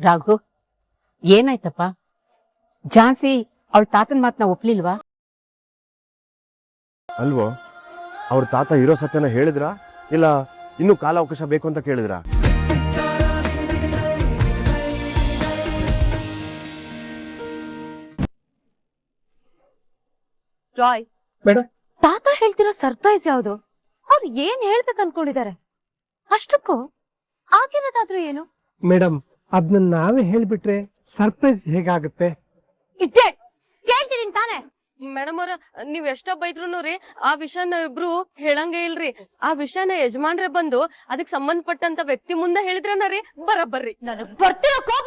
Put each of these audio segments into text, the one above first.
ರಾಘು, ಏನಾಯ್ತಪ್ಪ? ಝಾನ್ಸಿ ಅವಳ ತಾತನ ಮಾತನ್ನ ಒಪ್ಲಿಲ್ವಾ? ಅಲ್ವೋ, ಅವ್ರ ತಾತ ಇರೋ ಸತ್ಯನ ಹೇಳಿದ್ರಾ ಇಲ್ಲ ಇನ್ನೂ ಕಾಲಾವಕಾಶ ಬೇಕು ಅಂತ ಕೇಳಿದ್ರಾ? ರಾಯ್ ಮೇಡಮ್, ತಾತ ಹೇಳ್ತಿರೋ ಸರ್ಪ್ರೈಸ್ ಯಾವುದು? ಅವ್ರು ಏನ್ ಹೇಳ್ಬೇಕು ಅನ್ಕೊಂಡಿದ್ದಾರೆ? ಅಷ್ಟಕ್ಕೂ ಆಗಿರೋದಾದ್ರೂ ಏನು? ಮೇಡಮ್, ಅದನ್ನ ನಾವೇ ಹೇಳ್ಬಿಟ್ರೆ ಸರ್ಪ್ರೈಸ್ ಹೇಗಾಗುತ್ತೆ? ಕೇಳ್ತೀನಿ ತಾನೆ. ಮೇಡಮ್ ಅವ್ರ, ನೀವ್ ಎಷ್ಟ ಬೈದ್ರು ರೀ ಆ ವಿಷಯನ ಇಬ್ರು ಹೇಳಂಗೇ ಇಲ್ರಿ. ಆ ವಿಷಯನ ಯಜಮಾನ್ರೆ ಬಂದು ಅದಕ್ ಸಂಬಂಧಪಟ್ಟಂತ ವ್ಯಕ್ತಿ ಮುಂದೆ ಹೇಳಿದ್ರನ ರೀ ಬರಬ್ಬರ್ರಿ. ನನಗ್ ಬರ್ತಿರೋ ಕೋಪ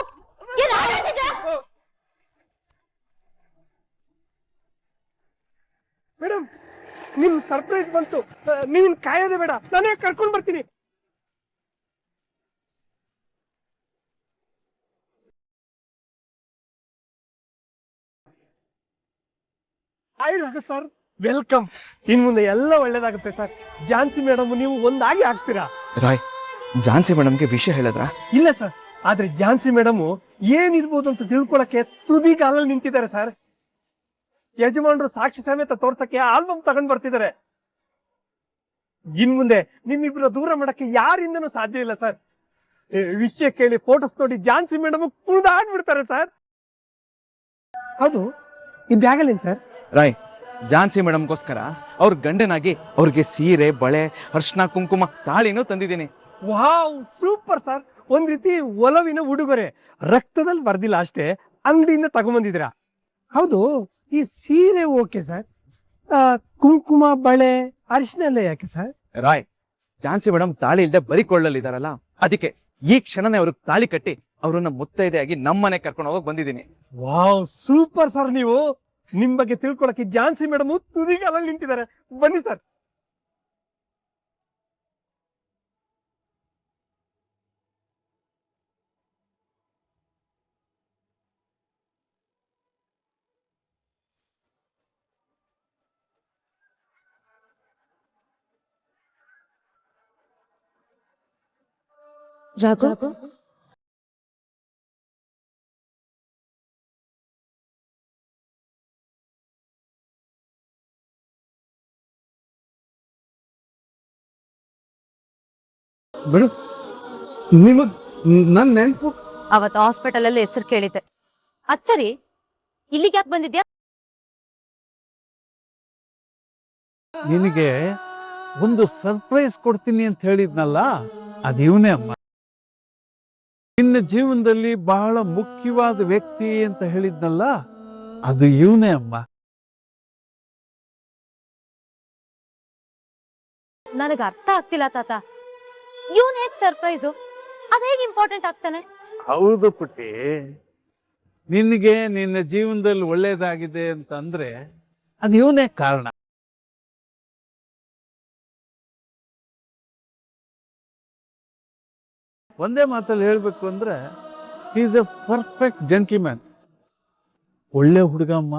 ಮೇಡಮ್, ನಿಮ್ ಸರ್ಪ್ರೈಸ್ ಬಂತು. ನೀನ್ ಕಾಯೋದೇ ಬೇಡ, ನಾನೇ ಕರ್ಕೊಂಡ್ ಬರ್ತೀನಿ. Sir, welcome. ಇನ್ ಮುಂದೆ ಎಲ್ಲ ಒಳ್ಳೇದಾಗುತ್ತೆ ಸರ್. ಝಾನ್ಸಿ ಮೇಡಮ್ ನೀವು ಒಂದಾಗಿ ಆಗ್ತೀರಾ. ರಾಯ್, ಝಾನ್ಸಿ ಮೇಡಮ್ಗೆ ವಿಷಯ ಹೇಳಿದ್ರಾ? ಇಲ್ಲ ಸರ್, ಆದ್ರೆ ಝಾನ್ಸಿ ಮೇಡಮ್ ಏನಿರ್ಬೋದು ಅಂತ ತಿಳ್ಕೊಳಕ್ಕೆ ತುದಿಗಾಲಲ್ಲಿ ನಿಂತಿದ್ದಾರೆ ಸರ್. ಯಜಮಾನ್ರು ಸಾಕ್ಷಿ ಸಮೇತ ತೋರ್ಸಕ್ಕೆ ಆಲ್ಬಮ್ ತಗೊಂಡ್ ಬರ್ತಿದ್ದಾರೆ. ಇನ್ ಮುಂದೆ ನಿಮ್ಮಿಬ್ರು ದೂರ ಮಾಡಕ್ಕೆ ಯಾರಿಂದನೂ ಸಾಧ್ಯ ಇಲ್ಲ ಸರ್. ವಿಷಯ ಕೇಳಿ ಫೋಟೋಸ್ ನೋಡಿ ಝಾನ್ಸಿ ಮೇಡಮ್ ಕುಣಿದಾಡ್ಬಿಡ್ತಾರೆ ಸರ್. ಹೌದು, ಈ ಬ್ಯಾಗಲ್ಲೇನ್ ಸರ್? ರಾಯ್, ಝಾನ್ಸಿ ಮೇಡಮ್ಗೋಸ್ಕರ ಅವ್ರ ಗಂಡನಾಗಿ ಅವ್ರಿಗೆ ಸೀರೆ, ಬಳೆ, ಅರ್ಶನ, ಕುಂಕುಮ, ತಾಳಿನೂ ತಂದಿದ್ದೀನಿ. Wow, super sir. ಒಂದ್ ರೀತಿ ಒಲವಿನ ಉಡುಗೊರೆ. ರಕ್ತದಲ್ಲಿ ಬರ್ದಿಲ್ಲ ಅಷ್ಟೇ, ಅಂಗಡಿಯಿಂದ ತಗೊಂಬಂದಿದ್ದೀರಾ. ಹೌದು, ಈ ಸೀರೆ ಓಕೆ ಸರ್. ಕುಂಕುಮ, ಬಳೆ, ಅರಿಶಿನ ಎಲ್ಲ ಯಾಕೆ ಸರ್? ರಾಯ್, ಝಾನ್ಸಿ ಮೇಡಮ್ ತಾಳಿ ಇಲ್ದೆ ಬರೀ ಕೊಳ್ಳಲಿದಾರಲ್ಲ, ಅದಕ್ಕೆ ಈ ಕ್ಷಣನೇ ಅವ್ರಿಗೆ ತಾಳಿ ಕಟ್ಟಿ ಅವ್ರನ್ನ ಮುತ್ತೈದೆಯಾಗಿ ನಮ್ಮನೆ ಕರ್ಕೊಂಡು ಹೋಗಕ್ ಬಂದಿದ್ದೀನಿ. Wow, super sir. ನೀವು ನಿಮ್ ಬಗ್ಗೆ ತಿಳ್ಕೊಳಕ್ಕೆ ಝಾನ್ಸಿ ಮೇಡಮ್ ತುದಿಗಾಲಲ್ಲಿ ನಿಂತಿದ್ದಾರೆ. ಬನ್ನಿ ಸರ್. ರಾಘು, ಬಿಡು, ನಿಮಗ್ ನನ್ ನೆನಪು. ಅವತ್ ಹಾಸ್ಪಿಟಲ್ ಅಲ್ಲಿ ಹೆಸರು ಕೇಳಿದ್ದೆ. ಅದ್ ಸರಿ, ಇಲ್ಲಿಗೆ ಯಾಕೆ ಬಂದಿದ್ಯಾ? ನಿನಗೆ ಒಂದು ಸರ್ಪ್ರೈಸ್ ಕೊಡ್ತೀನಿ ಅಂತ ಹೇಳಿದ್ನಲ್ಲ, ಅದು ಇವನೇ ಅಮ್ಮ. ನಿನ್ನ ಜೀವನದಲ್ಲಿ ಬಹಳ ಮುಖ್ಯವಾದ ವ್ಯಕ್ತಿ ಅಂತ ಹೇಳಿದ್ನಲ್ಲ, ಅದು ಇವನೇ ಅಮ್ಮ. ನನಗ ಅರ್ಥ ಆಗ್ತಿಲ್ಲ ತಾತ. ಇವನ್ ಹೇಗ್ ಸರ್ಪ್ರೈಸು? ಅದ್ ಹೇಗ್ ಇಂಪಾರ್ಟೆಂಟ್ ಆಗ್ತಾನೆ? ಹೌದು ಪುಟ್ಟಿ, ನಿನಗೆ ನಿನ್ನ ಜೀವನದಲ್ಲಿ ಒಳ್ಳೇದಾಗಿದೆ ಅಂತಂದ್ರೆ ಅದು ಇವನೇ ಕಾರಣ. ಒಂದೇ ಮಾತಲ್ಲಿ ಹೇಳ್ಬೇಕು ಅಂದ್ರೆ, ಈಸ್ ಎ ಪರ್ಫೆಕ್ಟ್ ಜೆಂಟ್ಲ್ಮ್ಯಾನ್. ಒಳ್ಳೆ ಹುಡುಗಮ್ಮ,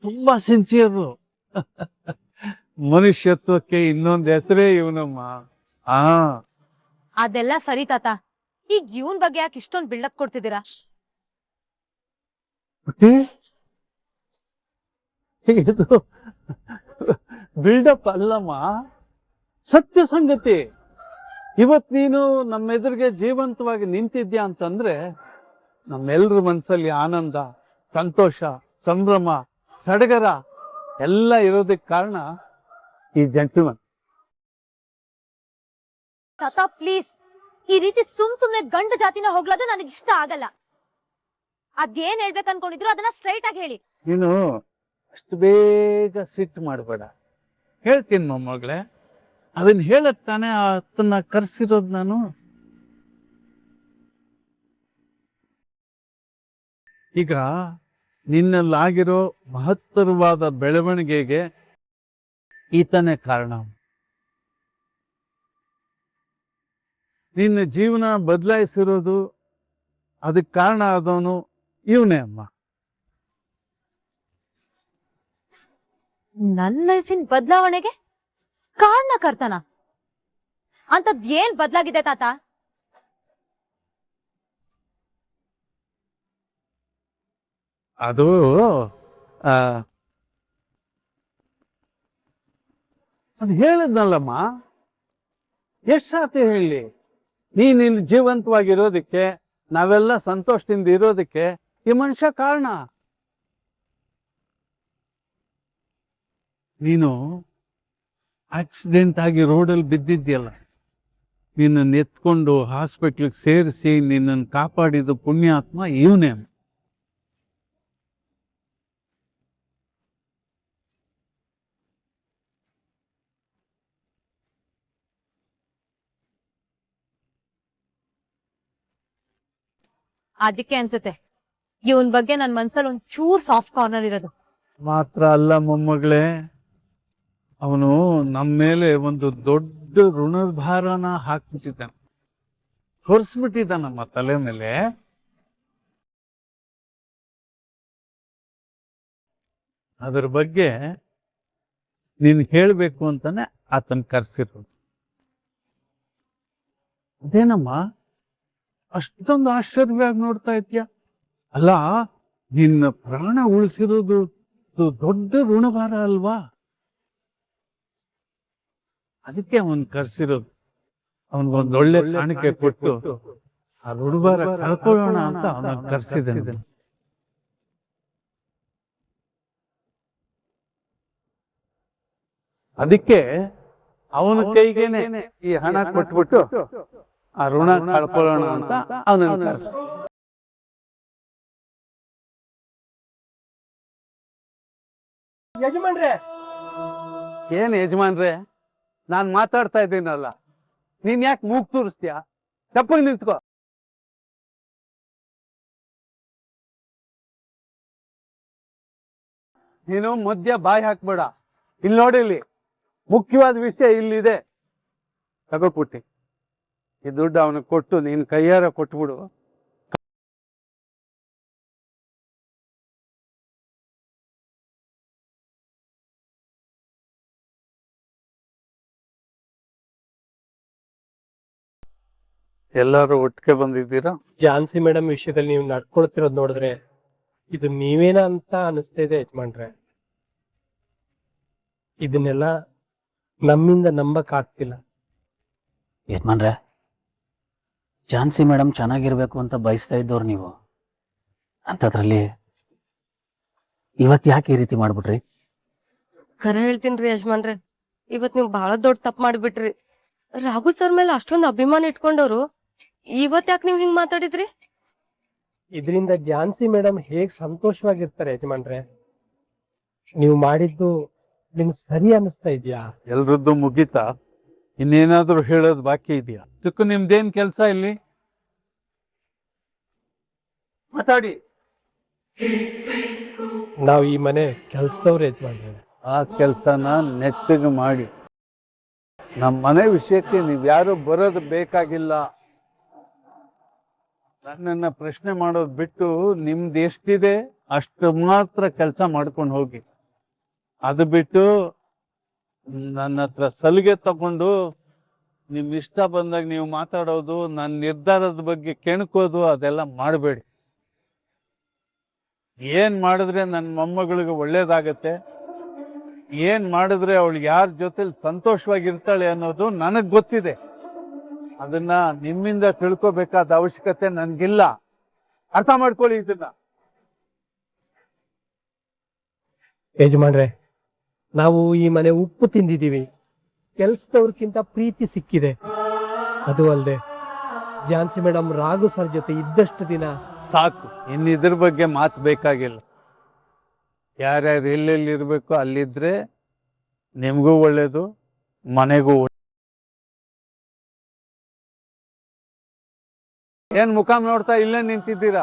ತುಂಬಾ ಸಿನ್ಸಿಯರು. ಮನುಷ್ಯತ್ವಕ್ಕೆ ಇನ್ನೊಂದು ಹೆಸರೇ ಇವನಮ್ಮ. ಅದೆಲ್ಲ ಸರಿ ತಾತ. ಈಗ ಇವನ್ ಬಗ್ಗೆ ಯಾಕೆ ಇಷ್ಟೊಂದು ಬಿಲ್ಡಪ್ ಕೊಡ್ತಿದ್ದೀರಾ? ಇದು ಬಿಲ್ಡಪ್ ಅಲ್ಲಮ್ಮ, ಸತ್ಯ ಸಂಗತಿ. ಇವತ್ ನೀನು ನಮ್ಮ ಎದುರಿಗೆ ಜೀವಂತವಾಗಿ ನಿಂತಿದ್ಯಾ ಅಂತಂದ್ರೆ ನಮ್ಮೆಲ್ಲರ ಮನಸ್ಸಲ್ಲಿ ಆನಂದ, ಸಂತೋಷ, ಸಂಭ್ರಮ, ಸಡಗರ ಎಲ್ಲ ಇರೋದಕ್ಕೆ ಕಾರಣ ಈ ಜೆಂಟ್ಲ್ಮನ್. ತಾತ ಪ್ಲೀಸ್, ಈ ರೀತಿ ಸುಮ್ನೆ ಗಂಡ ಜಾತಿನ ಹೋಗ್ಲೋದು ನನಗೆ ಇಷ್ಟ ಆಗಲ್ಲ. ಅದೇನ್ ಹೇಳ್ಬೇಕು ಅನ್ಕೊಂಡಿದ್ರು ಅದನ್ನ ಸ್ಟ್ರೈಟ್ ಆಗಿ ಹೇಳಿ. ನೀನು ಅಷ್ಟು ಬೇಗ ಸಿಟ್ಟು ಮಾಡಬೇಡ. ಹೇಳ್ತೀನಿ ಮೊಮ್ಮಗಳೇ, ಅದನ್ನ ಹೇಳಕ್ ತಾನೇ ಅದನ್ನ ಕರ್ಸಿರೋದು ನಾನು. ಈಗ ನಿನ್ನಲ್ಲಾಗಿರೋ ಮಹತ್ತರವಾದ ಬೆಳವಣಿಗೆಗೆ ಈತನೇ ಕಾರಣ. ನಿನ್ನ ಜೀವನ ಬದಲಾಯಿಸಿರೋದು, ಅದಕ್ಕೆ ಕಾರಣ ಆದವನು ಇವನೇ ಅಮ್ಮ. ನನ್ನ ಲೈಫಿನ ಬದಲಾವಣೆಗೆ ಕಾರಣಕರ್ತನ ಅಂತದ್ ಏನ್ ಬದಲಾಗಿದೆ ತಾತ? ಅದು ಆ, ಅದು ಹೇಳಿದ್ನಲ್ಲಮ್ಮ, ಎಷ್ಟು ಸಾತಿ ಹೇಳಿ, ನೀನ್ ಇಲ್ಲಿ ಜೀವಂತವಾಗಿರೋದಕ್ಕೆ, ನಾವೆಲ್ಲ ಸಂತೋಷದಿಂದ ಇರೋದಕ್ಕೆ ಈ ಮನುಷ್ಯ ಕಾರಣ. ನೀನು ಆಕ್ಸಿಡೆಂಟ್ ಆಗಿ ರೋಡಲ್ಲಿ ಬಿದ್ದಿದ್ಯಲ್ಲ, ನಿನ್ನನ್ನು ಎತ್ಕೊಂಡು ಹಾಸ್ಪಿಟ್ಲಿಗೆ ಸೇರಿಸಿ ನಿನ್ನನ್ನು ಕಾಪಾಡಿದ ಪುಣ್ಯಾತ್ಮ ಇವನೇ. ಅದಕ್ಕೆ ಅನ್ಸುತ್ತೆ ಇವನ್ ಬಗ್ಗೆ ನನ್ ಮನ್ಸಲ್ಲಿ ಒಂದ್ ಚೂರ್ ಸಾಫ್ಟ್ ಕಾರ್ನರ್ ಇರೋದು. ಮಾತ್ರ ಅಲ್ಲ ಮೊಮ್ಮಗಳೇ, ಅವನು ನಮ್ಮ ಮೇಲೆ ಒಂದು ದೊಡ್ಡ ಋಣಭಾರನ ಹಾಕ್ಬಿಟ್ಟಿದ್ದಾನೆ, ಹೊರಿಸ್ಬಿಟ್ಟಿದ್ದಾನಮ್ಮ ತಲೆ ಮೇಲೆ. ಅದ್ರ ಬಗ್ಗೆ ನೀನ್ ಹೇಳ್ಬೇಕು ಅಂತಾನೆ ಆತನ ಕರ್ಸಿರೋದು. ಅದೇನಮ್ಮ ಅಷ್ಟೊಂದು ಆಶ್ಚರ್ಯವಾಗಿ ನೋಡ್ತಾ ಇದ್ಯಾ? ಅಲ್ಲ, ನಿನ್ನ ಪ್ರಾಣ ಉಳಿಸಿರೋದು ದೊಡ್ಡ ಋಣಭಾರ ಅಲ್ವಾ? ಅದಕ್ಕೆ ಅವನ್ ಕರ್ಸಿರೋದು. ಅವನಿಗೊಂದು ಒಳ್ಳೆ ಕಾಣಿಕೆ ಕೊಟ್ಟು ಆ ಋಣಭಾರ ಕಳ್ಕೊಳ್ಳೋಣ ಅಂತ ಅವನ ಕರ್ಸಿದ್ದಾನೆ. ಅದಕ್ಕೆ ಅವನ ಕೈಗೇನೆ ಈ ಹಣ ಕೊಟ್ಬಿಟ್ಟು ಆ ಋಣ ಕಳ್ಕೊಳ್ಳೋಣ ಅಂತ ಅವನನ್ನು ಕರ್ಸ. ಯಜಮಾನ್ರೆ, ಏನ್ ಯಜಮಾನ್ರೆ, ನಾನ್ ಮಾತಾಡ್ತಾ ಇದ್ದೀನಲ್ಲ, ನೀನ್ ಯಾಕೆ ಮೂಗ್ ತೋರಿಸ್ತೀಯ? ತಪ್ಪಾಗಿ ನಿಂತ್ಕೋ. ನೀನು ಮಧ್ಯ ಬಾಯಿ ಹಾಕ್ಬೇಡ. ಇಲ್ಲಿ ನೋಡಿಲ್ಲಿ, ಮುಖ್ಯವಾದ ವಿಷಯ ಇಲ್ಲಿದೆ. ತಗೋಪುಟ್ಟಿ, ಈ ದುಡ್ಡು ಅವನಿಗೆ ಕೊಟ್ಟು ನೀನ್ ಕೈಯಾರ ಕೊಟ್ಬಿಡು. ಎಲ್ಲರೂ ಒಟ್ಟಿಗೆ ಬಂದಿದ್ದೀರಾ? ಝಾನ್ಸಿ ಮೇಡಮ್ ವಿಷಯದಲ್ಲಿ ನೀವು ನಡ್ಕೊಳ್ತಿರೋದು ನೋಡಿದ್ರೆ ಇದು ನೀವೇನ ಅಂತ ಅನಿಸ್ತಾ ಇದೆ ಯಜಮಾನ್ರೆ. ಇದನ್ನೆಲ್ಲ ನಮ್ಮಿಂದ ನಂಬಕ್ ಆಗ್ತಿಲ್ಲ. ಯಜಮಾನ್ರೆ, ಝಾನ್ಸಿ ಮೇಡಮ್ ಚೆನ್ನಾಗಿರ್ಬೇಕು ಅಂತ ಬಯಸ್ತಾ ಇದ್ದವ್ರು ನೀವು. ಅಂಥದ್ರಲ್ಲಿ ಇವತ್ತು ಯಾಕೆ ಈ ರೀತಿ ಮಾಡ್ಬಿಟ್ರಿ? ಖರೆ ಹೇಳ್ತೀನ್ರಿ ಯಜಮಾನ್ರೆ, ಇವತ್ ನೀವ್ ಬಹಳ ದೊಡ್ಡ ತಪ್ಪು ಮಾಡ್ಬಿಟ್ರಿ. ರಾಘು ಸರ್ ಮೇಲೆ ಅಷ್ಟೊಂದು ಅಭಿಮಾನ ಇಟ್ಕೊಂಡವ್ರು ಇವತ್ ಯಾಕೆ ನೀವ್ ಹಿಂಗ್ ಮಾತಾಡಿದ್ರಿ? ಇದರಿಂದ ಝಾನ್ಸಿ ಮೇಡಮ್ ಹೇಗ್ ಸಂತೋಷವಾಗಿರ್ತಾರೆ ಯಜಮಾನ್ರೆ? ನೀವು ಮಾಡಿದ್ದು ನಿಮ್ಗೆ ಸರಿ ಅನಿಸ್ತಾ ಇದೆಯಾ? ಎಲ್ರದ್ದು ಮುಗೀತಾ? ಇನ್ನೇನಾದ್ರೂ ಹೇಳೋದು ಬಾಕಿ ಇದೆಯಾ? ಇದಕ್ಕೂ ನಿಮ್ದೇನ್ ಕೆಲಸ ಇಲ್ಲಿ? ಮಾತಾಡಿ. ನಾವು ಈ ಮನೆ ಕೆಲ್ಸದವ್ರು ಯಜಮಾನ್ರೆ. ಆ ಕೆಲಸನ ನೆಟ್ಟಿಗೆ ಮಾಡಿ. ನಮ್ಮ ಮನೆ ವಿಷಯಕ್ಕೆ ನೀವ್ಯಾರು ಬರೋದು ಬೇಕಾಗಿಲ್ಲ. ನನ್ನನ್ನ ಪ್ರಶ್ನೆ ಮಾಡೋದು ಬಿಟ್ಟು ನಿಮ್ದು ಎಷ್ಟಿದೆ ಅಷ್ಟು ಮಾತ್ರ ಕೆಲಸ ಮಾಡ್ಕೊಂಡು ಹೋಗಿ. ಅದು ಬಿಟ್ಟು ನನ್ನ ಹತ್ರ ಸಲಿಗೆ ತಗೊಂಡು ನಿಮ್ ಇಷ್ಟ ಬಂದಾಗ ನೀವು ಮಾತಾಡೋದು, ನನ್ನ ನಿರ್ಧಾರದ ಬಗ್ಗೆ ಕೆಣಕೋದು ಅದೆಲ್ಲ ಮಾಡಬೇಡಿ. ಏನ್ ಮಾಡಿದ್ರೆ ನನ್ನ ಮೊಮ್ಮಗಳಿಗೆ ಒಳ್ಳೇದಾಗತ್ತೆ, ಏನ್ ಮಾಡಿದ್ರೆ ಅವಳು ಯಾರ ಜೊತೆಲಿ ಸಂತೋಷವಾಗಿರ್ತಾಳೆ ಅನ್ನೋದು ನನಗ್ ಗೊತ್ತಿದೆ. ಅದನ್ನ ನಿಮ್ಮಿಂದ ತಿಳ್ಕೊಬೇಕಾದ ಅವಶ್ಯಕತೆ ನನ್ಗಿಲ್ಲ. ಅರ್ಥ ಮಾಡ್ಕೊಳ್ಳಿ ಇದನ್ನ. ಯಜಮಾನ್ರೆ, ನಾವು ಈ ಮನೆ ಉಪ್ಪು ತಿಂದಿದ್ದೀವಿ, ಕೆಲ್ಸದವ್ರಕ್ಕಿಂತ ಪ್ರೀತಿ ಸಿಕ್ಕಿದೆ. ಅದು ಅಲ್ಲದೆ ಝಾನ್ಸಿ ಮೇಡಮ್ ರಾಘು ಸರ್ ಜೊತೆ ಇದ್ದಷ್ಟು ದಿನ ಸಾಕು, ಇನ್ನು ಇದ್ರ ಬಗ್ಗೆ ಮಾತು ಬೇಕಾಗಿಲ್ಲ. ಯಾರ್ಯಾರು ಎಲ್ಲೆಲ್ಲಿ ಇರ್ಬೇಕು ಅಲ್ಲಿದ್ರೆ ನಿಮ್ಗೂ ಒಳ್ಳೇದು, ಮನೆಗೂ ಒಳ್ಳೇದು. ಏನ್ ಮುಖ ನೋಡ್ತಾ ಇಲ್ಲೇ ನಿಂತಿದ್ದೀರಾ?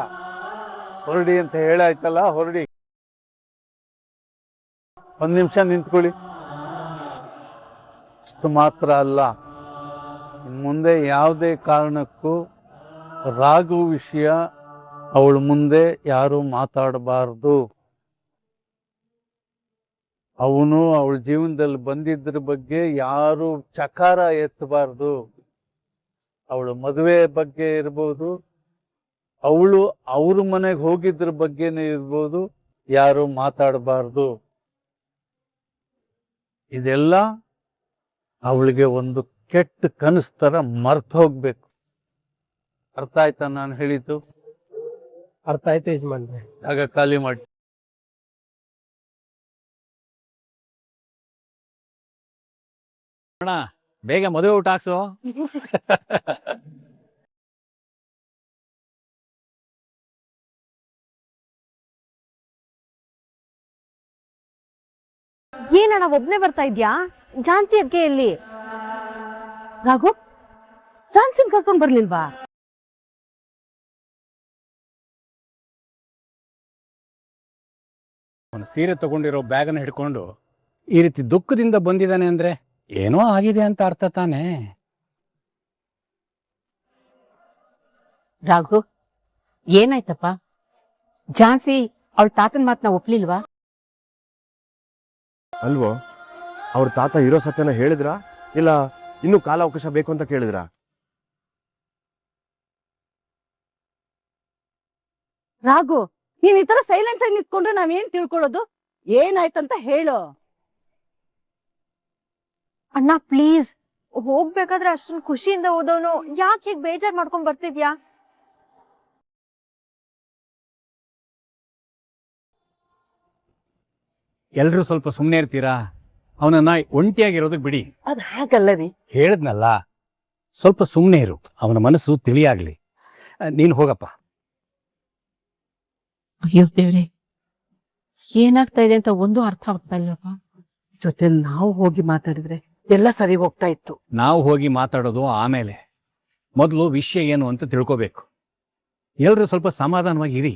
ಹೊರಡಿ ಅಂತ ಹೇಳಾಯ್ತಲ್ಲ, ಹೊರಡಿ. ಒಂದ್ ನಿಮಿಷ ನಿಂತ್ಕೊಳ್ಳಿ. ಅಷ್ಟು ಮಾತ್ರ ಅಲ್ಲ, ಮುಂದೆ ಯಾವುದೇ ಕಾರಣಕ್ಕೂ ರಾಘು ವಿಷಯ ಅವಳ ಮುಂದೆ ಯಾರು ಮಾತಾಡಬಾರ್ದು. ಅವನು ಅವಳ ಜೀವನದಲ್ಲಿ ಬಂದಿದ್ರ ಬಗ್ಗೆ ಯಾರು ಚಕಾರ ಎತ್ತಬಾರ್ದು. ಅವಳು ಮದುವೆ ಬಗ್ಗೆ ಇರ್ಬೋದು, ಅವಳು ಅವ್ರ ಮನೆಗೆ ಹೋಗಿದ್ರ ಬಗ್ಗೆನೇ ಇರ್ಬೋದು, ಯಾರು ಮಾತಾಡಬಾರ್ದು. ಇದೆಲ್ಲ ಅವಳಿಗೆ ಒಂದು ಕೆಟ್ಟ ಕನಸು ತರ ಮರ್ತು ಹೋಗ್ಬೇಕು. ಅರ್ಥ ಆಯ್ತಾ ನಾನು ಹೇಳಿದ್ದು? ಅರ್ಥ ಆಯ್ತು ಯಜಮಾನ್ರೆ. ಆಗ ಖಾಲಿ ಮಾಡಿ. ಬೇಗ ಮದುವೆ ಊಟ ಹಾಕ್ಸು. ಏನಣ್ಣ ಒಬ್ನೇ ಬರ್ತಾ ಇದ್ಯಾ? ಝಾನ್ಸಿ ಅದ್ಕೆ ಎಲ್ಲಿ? ರಾಘು, ಝಾನ್ಸಿನ್ ಕರ್ಕೊಂಡ್ ಬರ್ಲಿಲ್ವಾ? ಅವನು ಸೀರೆ ತಗೊಂಡಿರೋ ಬ್ಯಾಗನ್ನು ಹಿಡ್ಕೊಂಡು ಈ ರೀತಿ ದುಃಖದಿಂದ ಬಂದಿದ್ದಾನೆ ಅಂದ್ರೆ ಏನೋ ಆಗಿದೆ ಅಂತ ಅರ್ಥ ತಾನೆ. ರಾಘು, ಏನಾಯ್ತಪ್ಪ? ಝಾನ್ಸಿ ಅವಳ ತಾತನ್ ಮಾತನ್ನ ಒಪ್ಲಿಲ್ವಾ? ಅಲ್ವೋ, ಅವ್ರ ತಾತ ಇರೋ ಸತ್ಯನ ಹೇಳಿದ್ರಾ ಇಲ್ಲ ಇನ್ನೂ ಕಾಲಾವಕಾಶ ಬೇಕು ಅಂತ ಕೇಳಿದ್ರಾ? ರಾಘು, ನೀನ್ ಈ ತರ ಸೈಲೆಂಟ್ ಆಗಿ ನಿಂತ್ಕೊಂಡ್ರೆ ನಾವೇನ್ ತಿಳ್ಕೊಳ್ಳೋದು? ಏನಾಯ್ತಂತ ಹೇಳು. ಅಣ್ಣ ಪ್ಲೀಸ್, ಹೋಗ್ಬೇಕಾದ್ರೆ ಅಷ್ಟೊಂದು ಖುಷಿಯಿಂದ ಹೋದವನು ಯಾಕೆ ಹೀಗ್ ಬೇಜಾರ್ ಮಾಡ್ಕೊಂಡ್ ಬರ್ತಿದ್ಯಾ? ಎಲ್ರೂ ಸ್ವಲ್ಪ ಸುಮ್ಮನೆ ಇರ್ತೀರಾ? ಅವನನ್ನ ಒಂಟಿಯಾಗಿರೋದಕ್ಕೆ ಬಿಡಿ. ಅದ್ ಹಾಗಲ್ಲ ರೀ. ಹೇಳಿದ್ನಲ್ಲ, ಸ್ವಲ್ಪ ಸುಮ್ಮನೆ ಇರು, ಅವನ ಮನಸ್ಸು ತಿಳಿಯಾಗ್ಲಿ. ನೀನು ಹೋಗಪ್ಪ. ಅಯ್ಯೋ ದೇವ್ರೆ, ಏನಾಗ್ತಾ ಇದೆ ಅಂತ ಒಂದು ಅರ್ಥ ಆಗ್ತಾ ಇಲ್ಲಪ್ಪ. ಜೊತೆಲಿ ನಾವು ಹೋಗಿ ಮಾತಾಡಿದ್ರೆ ಎಲ್ಲ ಸರಿ ಹೋಗ್ತಾ ಇತ್ತು. ನಾವು ಹೋಗಿ ಮಾತಾಡೋದು ಆಮೇಲೆ. ಮೊದಲು ವಿಷಯ ಏನು ಅಂತ ತಿಳ್ಕೋಬೇಕು. ಎಲ್ರೂ ಸ್ವಲ್ಪ ಸಮಾಧಾನವಾಗಿ ಇರಿ.